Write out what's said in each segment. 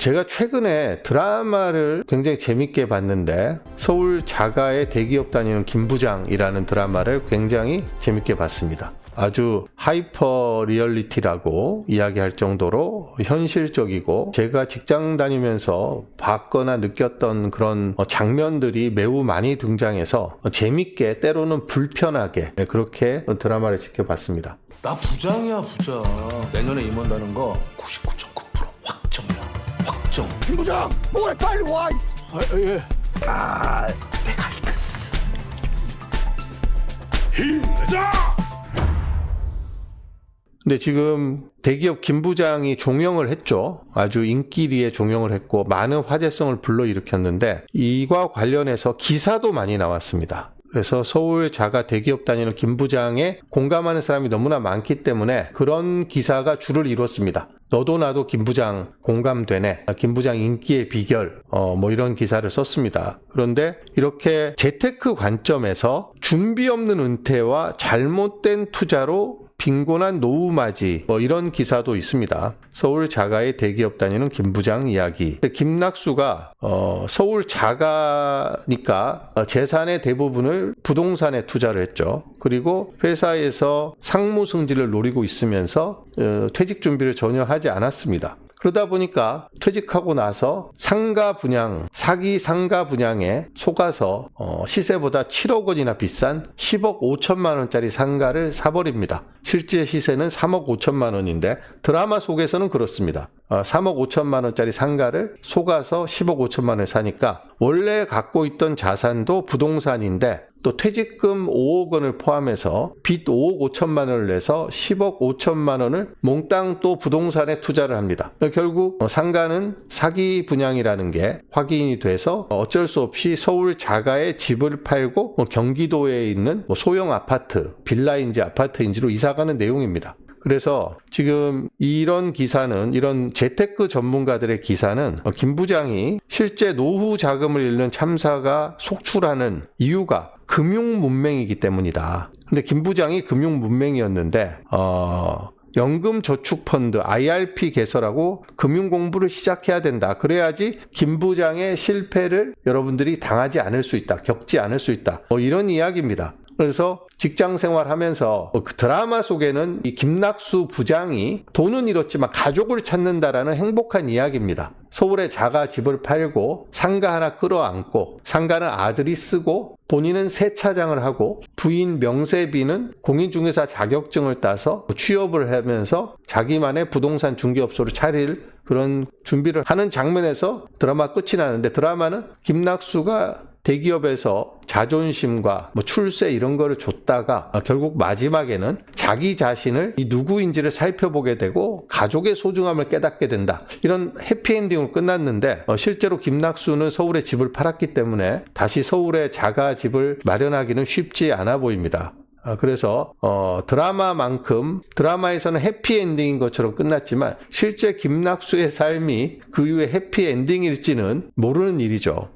제가 최근에 드라마를 굉장히 재밌게 봤는데 서울 자가의 대기업 다니는 김부장이라는 드라마를 굉장히 재밌게 봤습니다. 아주 하이퍼 리얼리티라고 이야기할 정도로 현실적이고 제가 직장 다니면서 봤거나 느꼈던 그런 장면들이 매우 많이 등장해서 재밌게 때로는 불편하게 그렇게 드라마를 지켜봤습니다. 나 부장이야 부장. 내년에 임원 다는 거 99.9% 확정이야. 확정. 김 부장, 뭐해 빨리 와. 예. 내가 이겼어. 힘내자. 근데 지금 대기업 김 부장이 종영을 했죠. 아주 인기리에 종영을 했고 많은 화제성을 불러일으켰는데 이와 관련해서 기사도 많이 나왔습니다. 그래서 서울 자가 대기업 다니는 김 부장에 공감하는 사람이 너무나 많기 때문에 그런 기사가 줄을 이뤘습니다. 너도 나도 김 부장 공감되네. 김 부장 인기의 비결 뭐 이런 기사를 썼습니다. 그런데 이렇게 재테크 관점에서 준비 없는 은퇴와 잘못된 투자로 빈곤한 노후맞이 이런 기사도 있습니다. 서울 자가의 대기업 다니는 김 부장 이야기. 김낙수가 서울 자가니까 재산의 대부분을 부동산에 투자를 했죠. 그리고 회사에서 상무 승진을 노리고 있으면서 퇴직 준비를 전혀 하지 않았습니다. 그러다 보니까 퇴직하고 나서 상가 분양, 사기 상가 분양에 속아서 시세보다 7억 원이나 비싼 10억 5천만 원짜리 상가를 사버립니다. 실제 시세는 3억 5천만 원인데 드라마 속에서는 그렇습니다. 3억 5천만 원짜리 상가를 속아서 10억 5천만 원에 사니까 원래 갖고 있던 자산도 부동산인데 또 퇴직금 5억 원을 포함해서 빚 5억 5천만 원을 내서 10억 5천만 원을 몽땅 또 부동산에 투자를 합니다. 결국 상가는 사기 분양이라는 게 확인이 돼서 어쩔 수 없이 서울 자가의 집을 팔고 경기도에 있는 소형 아파트, 빌라인지 아파트인지로 이사가는 내용입니다. 그래서 지금 이런 기사는, 이런 재테크 전문가들의 기사는 김 부장이 실제 노후 자금을 잃는 참사가 속출하는 이유가 금융 문맹이기 때문이다. 근데 김 부장이 금융 문맹이었는데 연금저축펀드 IRP 개설하고 금융 공부를 시작해야 된다. 그래야지 김 부장의 실패를 여러분들이 당하지 않을 수 있다. 겪지 않을 수 있다. 이런 이야기입니다. 그래서 직장 생활하면서 그 드라마 속에는 이 김낙수 부장이 돈은 잃었지만 가족을 찾는다라는 행복한 이야기입니다. 서울에 자가 집을 팔고 상가 하나 끌어안고 상가는 아들이 쓰고 본인은 세차장을 하고 부인 명세비는 공인중개사 자격증을 따서 취업을 하면서 자기만의 부동산 중개업소를 차릴 그런 준비를 하는 장면에서 드라마 끝이 나는데 드라마는 김낙수가 대기업에서 자존심과 출세 이런 거를 줬다가 결국 마지막에는 자기 자신을 이 누구인지를 살펴보게 되고 가족의 소중함을 깨닫게 된다. 이런 해피엔딩으로 끝났는데 실제로 김낙수는 서울에 집을 팔았기 때문에 다시 서울에 자가 집을 마련하기는 쉽지 않아 보입니다. 그래서 드라마만큼 드라마에서는 해피엔딩인 것처럼 끝났지만 실제 김낙수의 삶이 그 이후에 해피엔딩일지는 모르는 일이죠.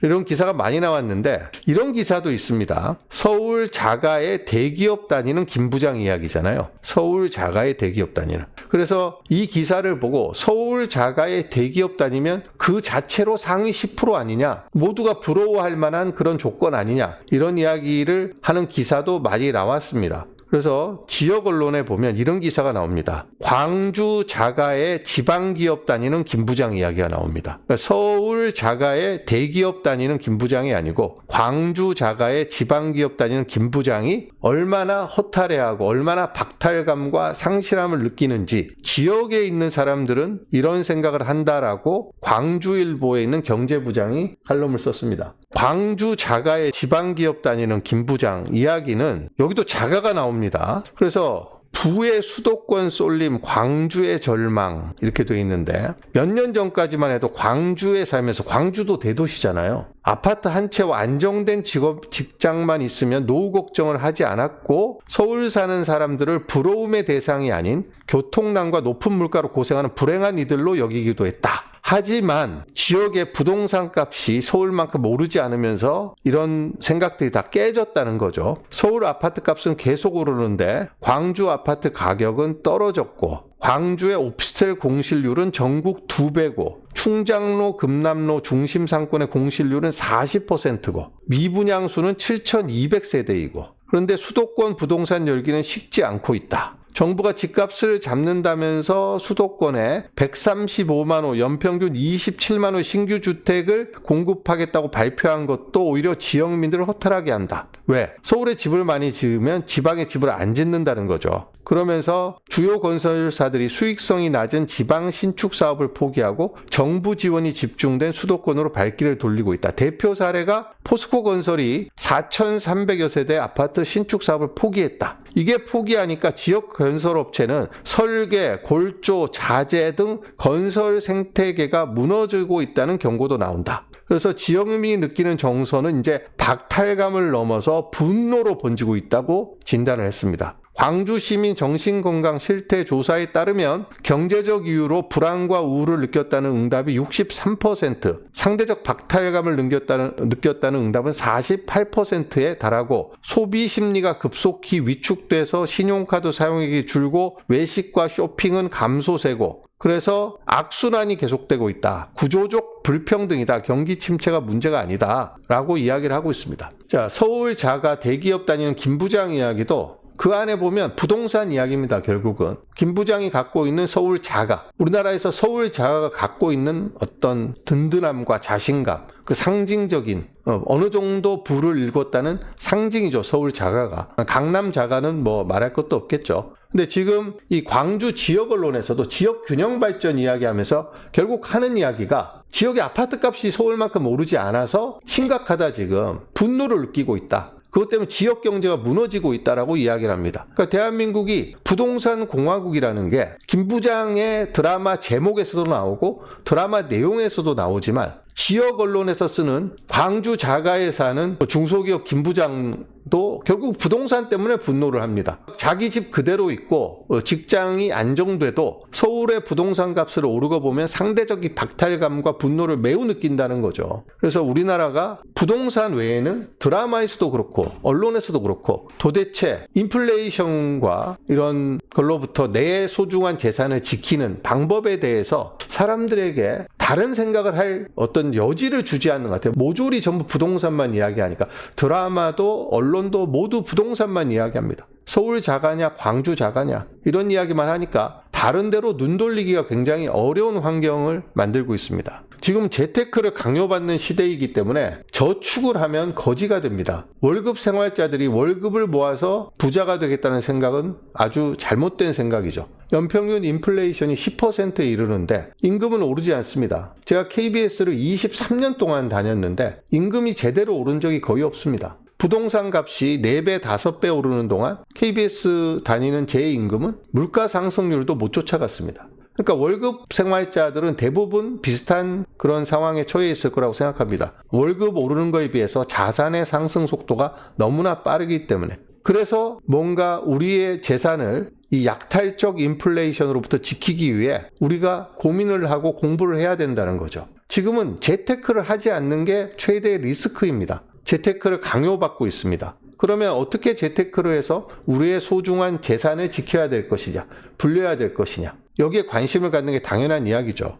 이런 기사가 많이 나왔는데 이런 기사도 있습니다. 서울 자가의 대기업 다니는 김 부장 이야기잖아요. 서울 자가의 대기업 다니는. 그래서 이 기사를 보고 서울 자가의 대기업 다니면 그 자체로 상위 10% 아니냐, 모두가 부러워할 만한 그런 조건 아니냐, 이런 이야기를 하는 기사도 많이 나왔습니다. 그래서 지역 언론에 보면 이런 기사가 나옵니다. 광주 자가의 지방기업 다니는 김 부장 이야기가 나옵니다. 그러니까 서울 자가의 대기업 다니는 김 부장이 아니고 광주 자가의 지방기업 다니는 김 부장이 얼마나 허탈해하고 얼마나 박탈감과 상실함을 느끼는지 지역에 있는 사람들은 이런 생각을 한다라고 광주일보에 있는 경제부장이 칼럼을 썼습니다. 광주 자가의 지방기업 다니는 김 부장 이야기는 여기도 자가가 나옵니다. 그래서 부의 수도권 쏠림, 광주의 절망 이렇게 돼 있는데 몇 년 전까지만 해도 광주에 살면서 광주도 대도시잖아요. 아파트 한 채와 안정된 직장만 있으면 노후 걱정을 하지 않았고 서울 사는 사람들을 부러움의 대상이 아닌 교통난과 높은 물가로 고생하는 불행한 이들로 여기기도 했다. 하지만 지역의 부동산 값이 서울만큼 오르지 않으면서 이런 생각들이 다 깨졌다는 거죠. 서울 아파트 값은 계속 오르는데 광주 아파트 가격은 떨어졌고, 광주의 오피스텔 공실률은 전국 2배고, 충장로, 금남로 중심 상권의 공실률은 40%고, 미분양 수는 7,200세대이고, 그런데 수도권 부동산 열기는 식지 않고 있다. 정부가 집값을 잡는다면서 수도권에 135만 호, 연평균 27만 호 신규 주택을 공급하겠다고 발표한 것도 오히려 지역민들을 허탈하게 한다. 왜? 서울에 집을 많이 지으면 지방에 집을 안 짓는다는 거죠. 그러면서 주요 건설사들이 수익성이 낮은 지방 신축 사업을 포기하고 정부 지원이 집중된 수도권으로 발길을 돌리고 있다. 대표 사례가 포스코 건설이 4,300여 세대 아파트 신축 사업을 포기했다. 이게 포기하니까 지역 건설업체는 설계, 골조, 자재 등 건설 생태계가 무너지고 있다는 경고도 나온다. 그래서 지역민이 느끼는 정서는 이제 박탈감을 넘어서 분노로 번지고 있다고 진단을 했습니다. 광주 시민 정신건강 실태 조사에 따르면 경제적 이유로 불안과 우울을 느꼈다는 응답이 63%, 상대적 박탈감을 느꼈다는 응답은 48%에 달하고, 소비 심리가 급속히 위축돼서 신용카드 사용액이 줄고 외식과 쇼핑은 감소세고, 그래서 악순환이 계속되고 있다. 구조적 불평등이다. 경기 침체가 문제가 아니다. 라고 이야기를 하고 있습니다. 자, 서울 자가 대기업 다니는 김 부장 이야기도 그 안에 보면 부동산 이야기입니다. 결국은 김 부장이 갖고 있는 서울 자가, 우리나라에서 서울 자가가 갖고 있는 어떤 든든함과 자신감, 그 상징적인 어느 정도 부를 읽었다는 상징이죠. 서울 자가가. 강남 자가는 뭐 말할 것도 없겠죠. 근데 지금 이 광주 지역 언론에서도 지역 균형 발전 이야기하면서 결국 하는 이야기가 지역의 아파트 값이 서울만큼 오르지 않아서 심각하다, 지금 분노를 느끼고 있다. 그것 때문에 지역 경제가 무너지고 있다라고 이야기를 합니다. 그러니까 대한민국이 부동산 공화국이라는 게 김 부장의 드라마 제목에서도 나오고 드라마 내용에서도 나오지만, 지역 언론에서 쓰는 광주 자가에 사는 중소기업 김 부장도 결국 부동산 때문에 분노를 합니다. 자기 집 그대로 있고 직장이 안정돼도 서울의 부동산 값을 오르고 보면 상대적인 박탈감과 분노를 매우 느낀다는 거죠. 그래서 우리나라가 부동산 외에는 드라마에서도 그렇고 언론에서도 그렇고 도대체 인플레이션과 이런 걸로부터 내 소중한 재산을 지키는 방법에 대해서 사람들에게 다른 생각을 할 어떤 여지를 주지 않는 것 같아요. 모조리 전부 부동산만 이야기하니까 드라마도 언론도 모두 부동산만 이야기합니다. 서울 자가냐 광주 자가냐 이런 이야기만 하니까 다른 데로 눈 돌리기가 굉장히 어려운 환경을 만들고 있습니다. 지금 재테크를 강요받는 시대이기 때문에 저축을 하면 거지가 됩니다. 월급 생활자들이 월급을 모아서 부자가 되겠다는 생각은 아주 잘못된 생각이죠. 연평균 인플레이션이 10%에 이르는데 임금은 오르지 않습니다. 제가 KBS를 23년 동안 다녔는데 임금이 제대로 오른 적이 거의 없습니다. 부동산 값이 4배, 5배 오르는 동안 KBS 다니는 제 임금은 물가 상승률도 못 쫓아갔습니다. 그러니까 월급 생활자들은 대부분 비슷한 그런 상황에 처해 있을 거라고 생각합니다. 월급 오르는 거에 비해서 자산의 상승 속도가 너무나 빠르기 때문에. 그래서 뭔가 우리의 재산을 이 약탈적 인플레이션으로부터 지키기 위해 우리가 고민을 하고 공부를 해야 된다는 거죠. 지금은 재테크를 하지 않는 게 최대의 리스크입니다. 재테크를 강요받고 있습니다. 그러면 어떻게 재테크를 해서 우리의 소중한 재산을 지켜야 될 것이냐, 불려야 될 것이냐, 여기에 관심을 갖는 게 당연한 이야기죠.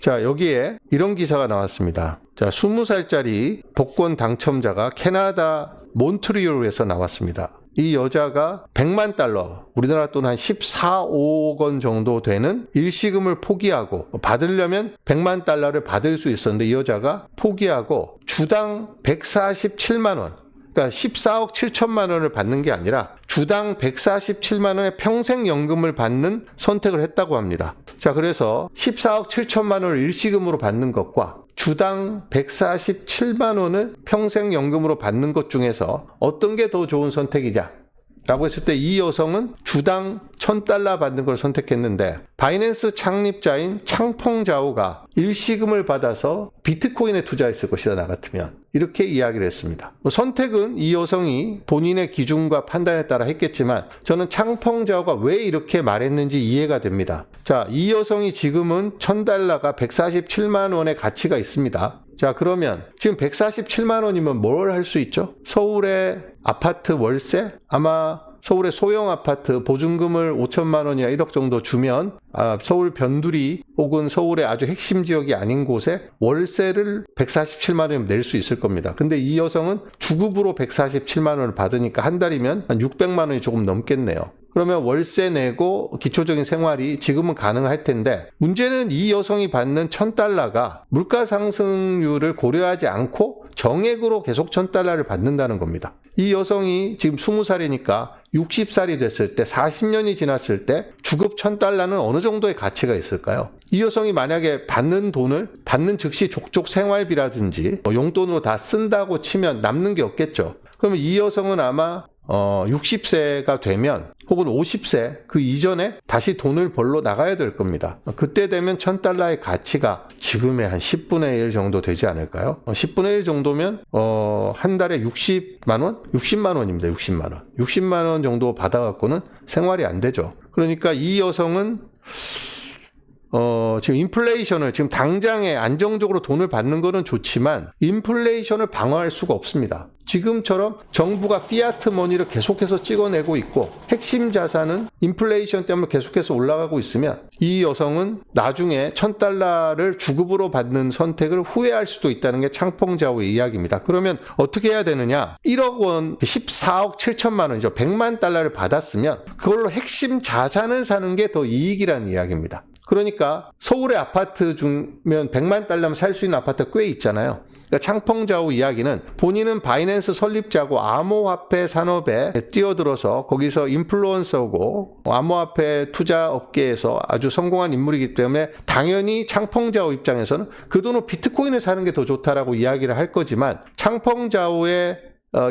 자, 여기에 이런 기사가 나왔습니다. 자, 20살짜리 복권 당첨자가 캐나다 몬트리올에서 나왔습니다. 이 여자가 100만 달러, 우리나라 돈 한 14억 원 정도 되는 일시금을 포기하고, 받으려면 100만 달러를 받을 수 있었는데 이 여자가 포기하고 주당 147만 원, 그러니까 14억 7천만 원을 받는 게 아니라 주당 147만 원의 평생연금을 받는 선택을 했다고 합니다. 자, 그래서 14억 7천만 원을 일시금으로 받는 것과 주당 147만 원을 평생연금으로 받는 것 중에서 어떤 게 더 좋은 선택이냐 라고 했을 때 이 여성은 주당 1,000달러 받는 걸 선택했는데, 바이낸스 창립자인 창펑자오가 일시금을 받아서 비트코인에 투자했을 것이다, 나 같으면. 이렇게 이야기를 했습니다. 선택은 이 여성이 본인의 기준과 판단에 따라 했겠지만 저는 창펑자오가 왜 이렇게 말했는지 이해가 됩니다. 자, 이 여성이 지금은 $1,000가 147만 원의 가치가 있습니다. 자, 그러면 지금 147만 원이면 뭘 할 수 있죠? 서울의 아파트 월세? 아마 서울의 소형 아파트 보증금을 5천만 원이나 1억 정도 주면 서울 변두리 혹은 서울의 아주 핵심 지역이 아닌 곳에 월세를 147만 원이면 낼 수 있을 겁니다. 근데 이 여성은 주급으로 147만 원을 받으니까 한 달이면 한 600만 원이 조금 넘겠네요. 그러면 월세 내고 기초적인 생활이 지금은 가능할 텐데 문제는 이 여성이 받는 $1,000가 물가 상승률을 고려하지 않고 정액으로 계속 $1,000를 받는다는 겁니다. 이 여성이 지금 20살이니까 60살이 됐을 때 40년이 지났을 때 주급 $1,000는 어느 정도의 가치가 있을까요? 이 여성이 만약에 받는 돈을 받는 즉시 족족 생활비라든지 용돈으로 다 쓴다고 치면 남는 게 없겠죠. 그러면 이 여성은 아마 60세가 되면 혹은 50세 그 이전에 다시 돈을 벌러 나가야 될 겁니다. 그때 되면 $1,000의 가치가 지금의 한 10분의 1 정도 되지 않을까요? 10분의 1 정도면 한 달에 60만 원? 60만 원입니다. 60만 원. 60만 원 정도 받아갖고는 생활이 안 되죠. 그러니까 이 여성은 지금 인플레이션을 지금 당장에 안정적으로 돈을 받는 거는 좋지만 인플레이션을 방어할 수가 없습니다. 지금처럼 정부가 피아트 머니를 계속해서 찍어내고 있고 핵심 자산은 인플레이션 때문에 계속해서 올라가고 있으면 이 여성은 나중에 $1,000를 주급으로 받는 선택을 후회할 수도 있다는 게 창펑자오의 이야기입니다. 그러면 어떻게 해야 되느냐? 1억 원, 14억 7천만 원이죠. 100만 달러를 받았으면 그걸로 핵심 자산을 사는 게 더 이익이라는 이야기입니다. 그러니까 서울의 아파트 중면 100만 달러면 살 수 있는 아파트가 꽤 있잖아요. 그러니까 창펑자오 이야기는 본인은 바이낸스 설립자고 암호화폐 산업에 뛰어들어서 거기서 인플루언서고 암호화폐 투자 업계에서 아주 성공한 인물이기 때문에 당연히 창펑자오 입장에서는 그 돈으로 비트코인을 사는 게 더 좋다라고 이야기를 할 거지만 창펑자오의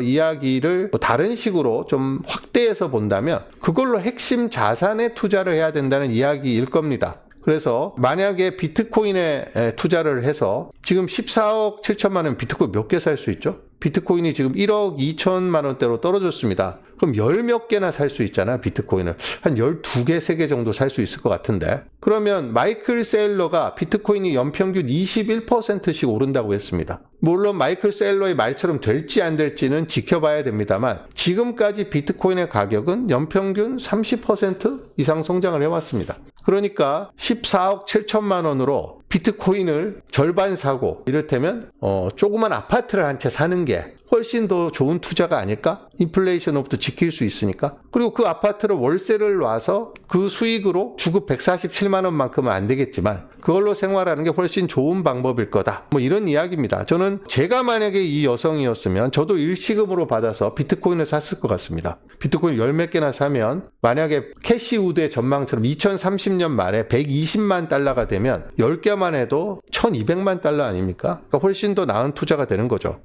이야기를 다른 식으로 좀 확대해서 본다면 그걸로 핵심 자산에 투자를 해야 된다는 이야기일 겁니다. 그래서 만약에 비트코인에 투자를 해서 지금 14억 7천만 원 비트코인 몇 개 살 수 있죠? 비트코인이 지금 1억 2천만 원대로 떨어졌습니다. 그럼 열 몇 개나 살 수 있잖아요, 비트코인을. 한 12개, 3개 정도 살 수 있을 것 같은데. 그러면 마이클 세일러가 비트코인이 연평균 21%씩 오른다고 했습니다. 물론 마이클 세일러의 말처럼 될지 안 될지는 지켜봐야 됩니다만 지금까지 비트코인의 가격은 연평균 30% 이상 성장을 해왔습니다. 그러니까 14억 7천만 원으로 비트코인을 절반 사고 이를테면 조그만 아파트를 한 채 사는 게 훨씬 더 좋은 투자가 아닐까? 인플레이션으로부터 지킬 수 있으니까. 그리고 그 아파트를 월세를 놔서 그 수익으로 주급 147만 원만큼은 안 되겠지만 그걸로 생활하는 게 훨씬 좋은 방법일 거다. 뭐 이런 이야기입니다. 저는 제가 만약에 이 여성이었으면 저도 일시금으로 받아서 비트코인을 샀을 것 같습니다. 비트코인 열 몇 개나 사면 만약에 캐시우드의 전망처럼 2030년 말에 120만 달러가 되면 10개만 해도 1200만 달러 아닙니까? 그러니까 훨씬 더 나은 투자가 되는 거죠.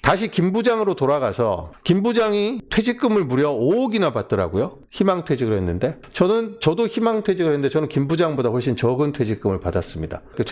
다시 김 부장으로 돌아가서 김 부장이 퇴직금을 무려 5억이나 받더라고요. 희망퇴직을 했는데 저도 희망퇴직을 했는데 저는 김 부장보다 훨씬 적은 퇴직금을 받았습니다. 그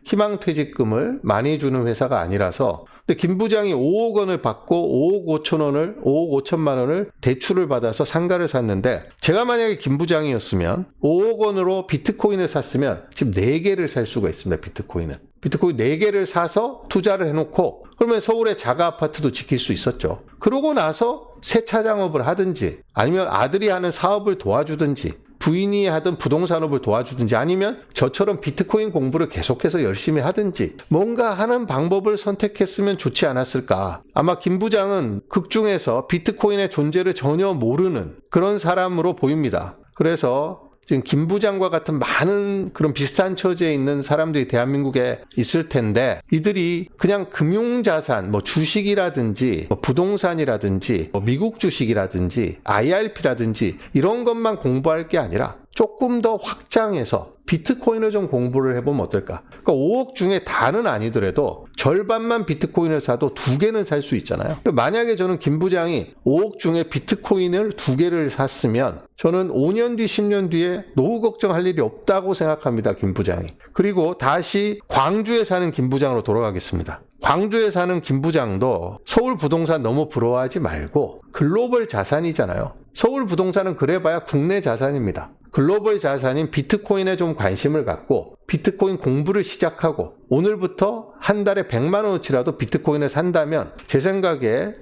희망퇴직금을 많이 주는 회사가 아니라서 근데 김 부장이 5억 원을 받고 5억 5천만 원을 대출을 받아서 상가를 샀는데 제가 만약에 김 부장이었으면 5억 원으로 비트코인을 샀으면 지금 4개를 살 수가 있습니다. 비트코인 4개를 사서 투자를 해놓고 그러면 서울의 자가 아파트도 지킬 수 있었죠. 그러고 나서 세차 작업을 하든지 아니면 아들이 하는 사업을 도와주든지 부인이 하던 부동산업을 도와주든지 아니면 저처럼 비트코인 공부를 계속해서 열심히 하든지 뭔가 하는 방법을 선택했으면 좋지 않았을까. 아마 김 부장은 극중에서 비트코인의 존재를 전혀 모르는 그런 사람으로 보입니다. 그래서 지금 김 부장과 같은 많은 그런 비슷한 처지에 있는 사람들이 대한민국에 있을 텐데 이들이 그냥 금융자산, 주식이라든지 부동산이라든지 미국 주식이라든지 IRP라든지 이런 것만 공부할 게 아니라 조금 더 확장해서 비트코인을 좀 공부를 해보면 어떨까? 그러니까 5억 중에 다는 아니더라도 절반만 비트코인을 사도 2개는 살 수 있잖아요. 만약에 저는 김 부장이 5억 중에 비트코인을 2개를 샀으면 저는 5년 뒤, 10년 뒤에 노후 걱정할 일이 없다고 생각합니다. 김 부장이. 그리고 다시 광주에 사는 김 부장으로 돌아가겠습니다. 광주에 사는 김 부장도 서울 부동산 너무 부러워하지 말고 글로벌 자산이잖아요. 서울 부동산은 그래봐야 국내 자산입니다. 글로벌 자산인 비트코인에 좀 관심을 갖고 비트코인 공부를 시작하고 오늘부터 한 달에 100만 원어치라도 비트코인을 산다면 제 생각에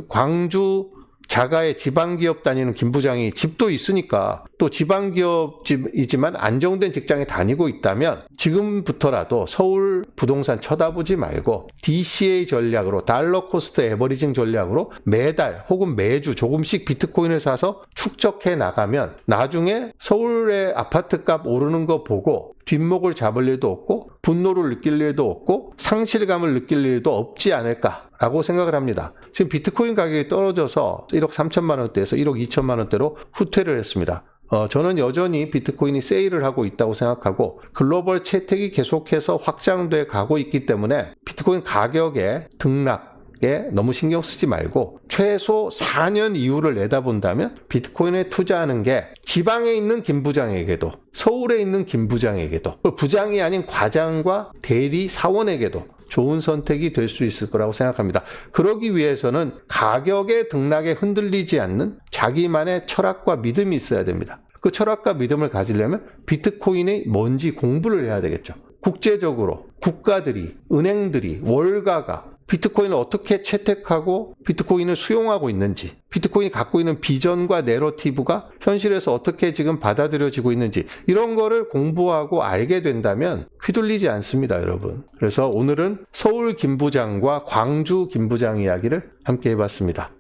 광주 자가의 지방기업 다니는 김 부장이 집도 있으니까 또 지방기업이지만 안정된 직장에 다니고 있다면 지금부터라도 서울 부동산 쳐다보지 말고 DCA 전략으로 달러 코스트 에버리징 전략으로 매달 혹은 매주 조금씩 비트코인을 사서 축적해 나가면 나중에 서울의 아파트값 오르는 거 보고 뒷목을 잡을 일도 없고 분노를 느낄 일도 없고 상실감을 느낄 일도 없지 않을까라고 생각을 합니다. 지금 비트코인 가격이 떨어져서 1억 3천만 원대에서 1억 2천만 원대로 후퇴를 했습니다. 저는 여전히 비트코인이 세일을 하고 있다고 생각하고 글로벌 채택이 계속해서 확장돼 가고 있기 때문에 비트코인 가격의 등락에 너무 신경 쓰지 말고 최소 4년 이후를 내다본다면 비트코인에 투자하는 게 지방에 있는 김 부장에게도 서울에 있는 김 부장에게도 부장이 아닌 과장과 대리 사원에게도 좋은 선택이 될 수 있을 거라고 생각합니다. 그러기 위해서는 가격의 등락에 흔들리지 않는 자기만의 철학과 믿음이 있어야 됩니다. 그 철학과 믿음을 가지려면 비트코인이 뭔지 공부를 해야 되겠죠. 국제적으로 국가들이, 은행들이, 월가가 비트코인을 어떻게 채택하고 비트코인을 수용하고 있는지, 비트코인이 갖고 있는 비전과 내러티브가 현실에서 어떻게 지금 받아들여지고 있는지 이런 거를 공부하고 알게 된다면 휘둘리지 않습니다, 여러분. 그래서 오늘은 서울 김 부장과 광주 김 부장 이야기를 함께 해봤습니다.